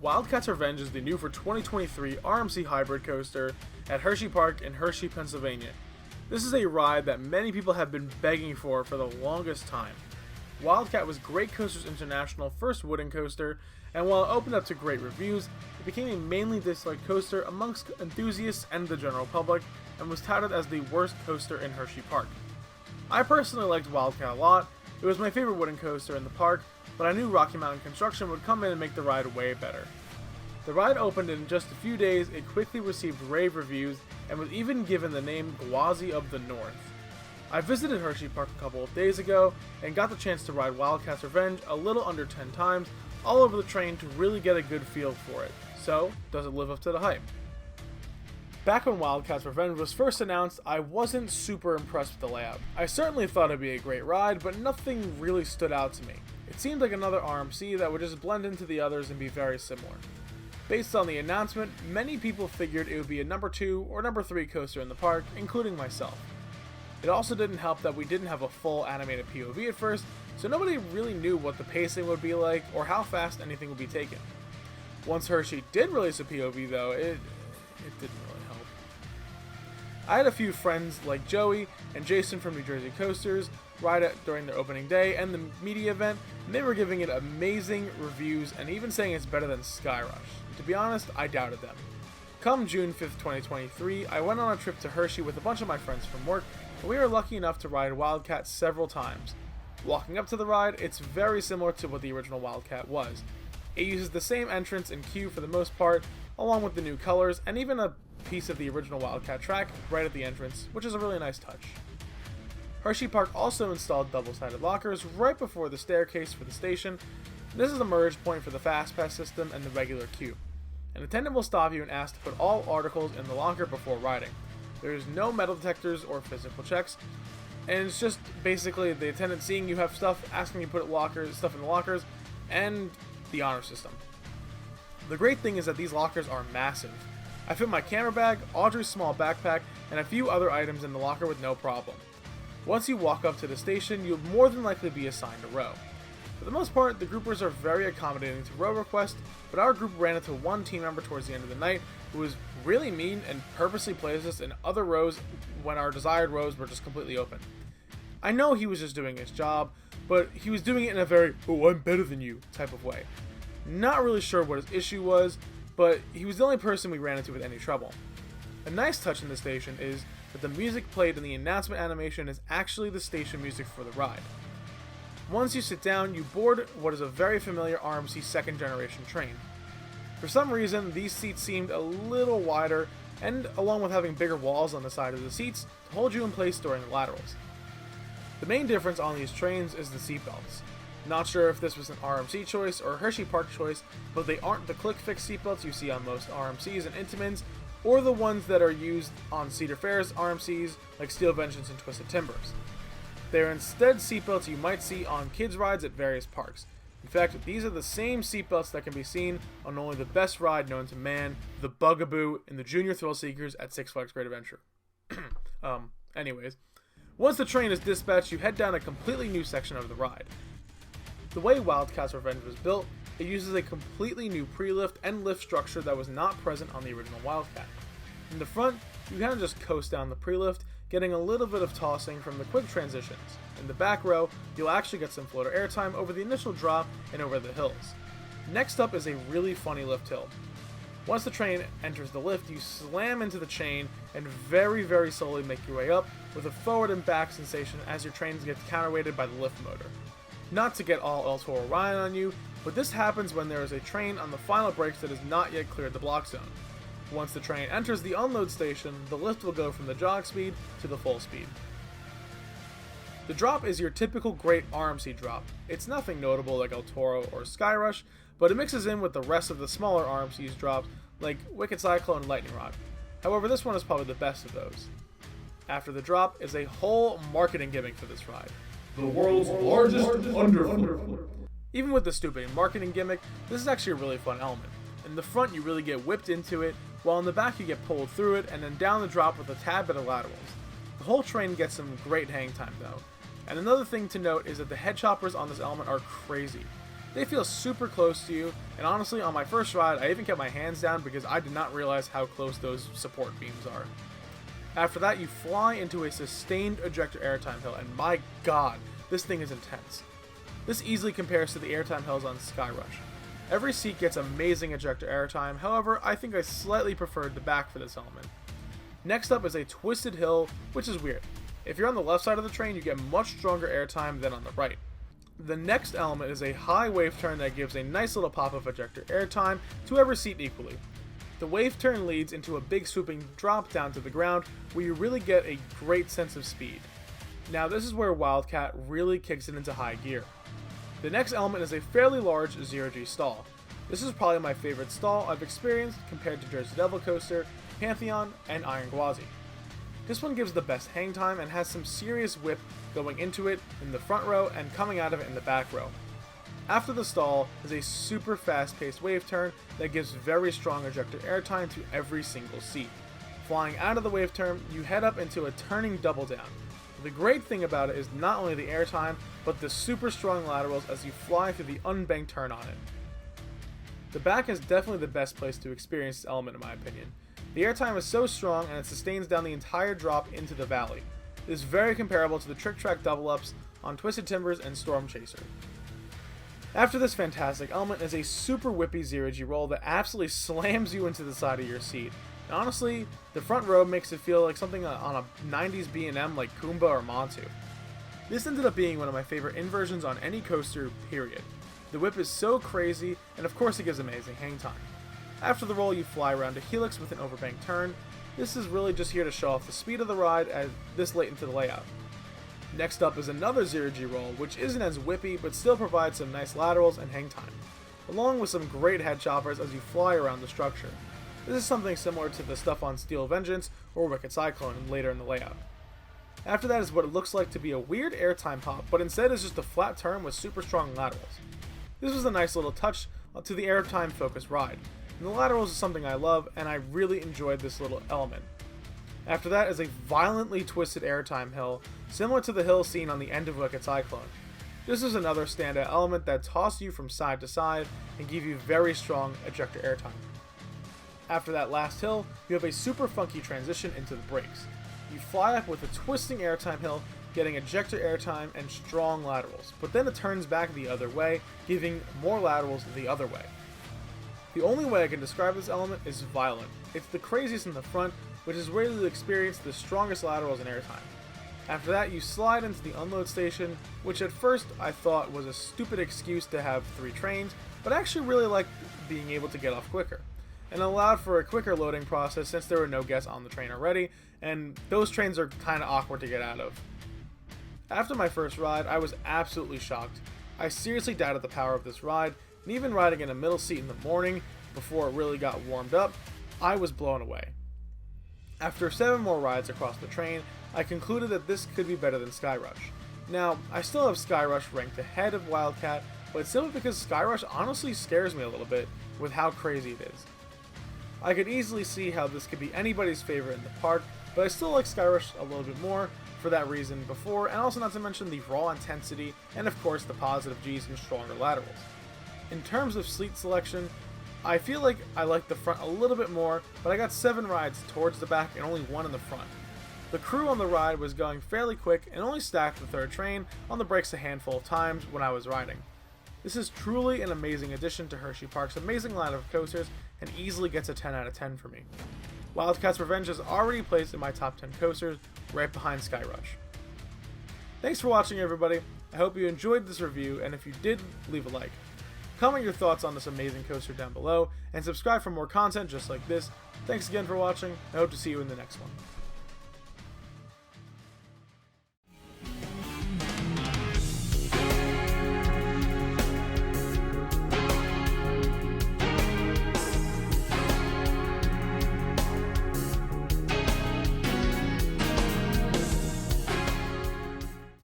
Wildcat's Revenge is the new for 2023 RMC hybrid coaster at Hersheypark in Hershey, Pennsylvania. This is a ride that many people have been begging for the longest time. Wildcat was Great Coasters International first wooden coaster, and while it opened up to great reviews, it became a mainly disliked coaster amongst enthusiasts and the general public, and was touted as the worst coaster in Hersheypark. I personally liked Wildcat a lot. It was my favorite wooden coaster in the park, but I knew Rocky Mountain Construction would come in and make the ride way better. The ride opened in just a few days, it quickly received rave reviews, and was even given the name Gwazi of the North. I visited Hersheypark a couple of days ago, and got the chance to ride Wildcat's Revenge a little under 10 times, all over the train to really get a good feel for it. So, does it live up to the hype? Back when Wildcat's Revenge was first announced, I wasn't super impressed with the layout. I certainly thought it'd be a great ride, but nothing really stood out to me. It seemed like another RMC that would just blend into the others and be very similar. Based on the announcement, many people figured it would be a number 2 or number 3 coaster in the park, including myself. It also didn't help that we didn't have a full animated POV at first, so nobody really knew what the pacing would be like or how fast anything would be taken. Once Hershey did release a POV though, it didn't really help. I had a few friends like Joey and Jason from New Jersey Coasters ride it during their opening day and the media event, and they were giving it amazing reviews and even saying it's better than Skyrush. To be honest, I doubted them. Come June 5th, 2023, I went on a trip to Hershey with a bunch of my friends from work, and we were lucky enough to ride Wildcat several times. Walking up to the ride, it's very similar to what the original Wildcat was. It uses the same entrance and queue for the most part, along with the new colors, and even a piece of the original Wildcat track right at the entrance, which is a really nice touch. Hersheypark also installed double-sided lockers right before the staircase for the station. This is a merge point for the FastPass system and the regular queue. An attendant will stop you and ask to put all articles in the locker before riding. There is no metal detectors or physical checks, and it's just basically the attendant seeing you have stuff, asking you to put stuff in the lockers, and the honor system. The great thing is that these lockers are massive. I fit my camera bag, Audrey's small backpack, and a few other items in the locker with no problem. Once you walk up to the station, you'll more than likely be assigned a row. For the most part, the groupers are very accommodating to row requests, but our group ran into one team member towards the end of the night who was really mean and purposely placed us in other rows when our desired rows were just completely open. I know he was just doing his job, but he was doing it in a very, "oh, I'm better than you" type of way. Not really sure what his issue was, but he was the only person we ran into with any trouble. A nice touch in the station is that the music played in the announcement animation is actually the station music for the ride. Once you sit down, you board what is a very familiar RMC second generation train. For some reason, these seats seemed a little wider, and along with having bigger walls on the side of the seats to hold you in place during the laterals. The main difference on these trains is the seatbelts. Not sure if this was an RMC choice or a Hersheypark choice, but they aren't the click fix seatbelts you see on most RMCs and Intamins, or the ones that are used on Cedar Fair's RMCs like Steel Vengeance and Twisted Timbers. They are instead seatbelts you might see on kids' rides at various parks. In fact, these are the same seatbelts that can be seen on only the best ride known to man, the Bugaboo in the Junior Thrill Seekers at Six Flags Great Adventure. Anyways, once the train is dispatched, you head down a completely new section of the ride. The way Wildcat's Revenge was built, it uses a completely new pre-lift and lift structure that was not present on the original Wildcat. In the front, you kind of just coast down the pre-lift, getting a little bit of tossing from the quick transitions. In the back row, you'll actually get some floater airtime over the initial drop and over the hills. Next up is a really funny lift hill. Once the train enters the lift, you slam into the chain and very, very slowly make your way up with a forward and back sensation as your train gets counterweighted by the lift motor. Not to get all El Toro Ryan on you, but this happens when there is a train on the final brakes that has not yet cleared the block zone. Once the train enters the unload station, the lift will go from the jog speed to the full speed. The drop is your typical great RMC drop. It's nothing notable like El Toro or Skyrush, but it mixes in with the rest of the smaller RMC's drops like Wicked Cyclone and Lightning Rod. However, this one is probably the best of those. After the drop is a whole marketing gimmick for this ride. The world's largest underfoot. Even with the stupid marketing gimmick, this is actually a really fun element. In the front, you really get whipped into it, while in the back you get pulled through it and then down the drop with a tad bit of laterals. The whole train gets some great hang time though. And another thing to note is that the head choppers on this element are crazy. They feel super close to you, and honestly, on my first ride, I even kept my hands down because I did not realize how close those support beams are. After that, you fly into a sustained ejector airtime hill, and my god, this thing is intense. This easily compares to the airtime hills on Skyrush. Every seat gets amazing ejector airtime, however, I think I slightly preferred the back for this element. Next up is a twisted hill, which is weird. If you're on the left side of the train, you get much stronger airtime than on the right. The next element is a high wave turn that gives a nice little pop of ejector airtime to every seat equally. The wave turn leads into a big swooping drop down to the ground where you really get a great sense of speed. Now this is where Wildcat really kicks it into high gear. The next element is a fairly large 0G stall. This is probably my favorite stall I've experienced compared to Jersey Devil Coaster, Pantheon, and Iron Gwazi. This one gives the best hang time and has some serious whip going into it in the front row and coming out of it in the back row. After the stall is a super fast paced wave turn that gives very strong ejector airtime to every single seat. Flying out of the wave turn, you head up into a turning double down. The great thing about it is not only the airtime, but the super strong laterals as you fly through the unbanked turn on it. The back is definitely the best place to experience this element in my opinion. The airtime is so strong and it sustains down the entire drop into the valley. It is very comparable to the Trick Track double-ups on Twisted Timbers and Storm Chaser. After this fantastic element is a super whippy 0G roll that absolutely slams you into the side of your seat. And honestly, the front row makes it feel like something on a 90s B&M like Kumba or Montu. This ended up being one of my favorite inversions on any coaster, period. The whip is so crazy, and of course it gives amazing hang time. After the roll, you fly around a helix with an overbanked turn. This is really just here to show off the speed of the ride at this late into the layout. Next up is another 0G roll, which isn't as whippy, but still provides some nice laterals and hang time, along with some great head choppers as you fly around the structure. This is something similar to the stuff on Steel Vengeance or Wicked Cyclone later in the layout. After that is what it looks like to be a weird airtime pop, but instead is just a flat turn with super strong laterals. This was a nice little touch to the airtime focused ride, and the laterals is something I love, and I really enjoyed this little element. After that is a violently twisted airtime hill, similar to the hill seen on the end of Wicked Cyclone. This is another standout element that tosses you from side to side and give you very strong ejector airtime. After that last hill, you have a super funky transition into the brakes. You fly up with a twisting airtime hill, getting ejector airtime and strong laterals, but then it turns back the other way, giving more laterals the other way. The only way I can describe this element is violent. It's the craziest in the front, which is where you experience the strongest laterals and airtime. After that, you slide into the unload station, which at first I thought was a stupid excuse to have 3 trains, but I actually really liked being able to get off quicker, and allowed for a quicker loading process since there were no guests on the train already, and those trains are kind of awkward to get out of. After my first ride, I was absolutely shocked. I seriously doubted the power of this ride, and even riding in a middle seat in the morning, before it really got warmed up, I was blown away. After 7 more rides across the train, I concluded that this could be better than Skyrush. Now, I still have Skyrush ranked ahead of Wildcat, but simply because Skyrush honestly scares me a little bit with how crazy it is. I could easily see how this could be anybody's favorite in the park, but I still like Skyrush a little bit more for that reason before, and also not to mention the raw intensity, and of course the positive G's and stronger laterals. In terms of seat selection, I feel like I like the front a little bit more, but I got 7 rides towards the back and only 1 in the front. The crew on the ride was going fairly quick and only stacked the 3rd train on the brakes a handful of times when I was riding. This is truly an amazing addition to Hersheypark's amazing line of coasters and easily gets a 10 out of 10 for me. Wildcat's Revenge is already placed in my top 10 coasters, right behind Skyrush. Thanks for watching everybody, I hope you enjoyed this review, and if you did, leave a like. Comment your thoughts on this amazing coaster down below, and subscribe for more content just like this. Thanks again for watching, I hope to see you in the next one.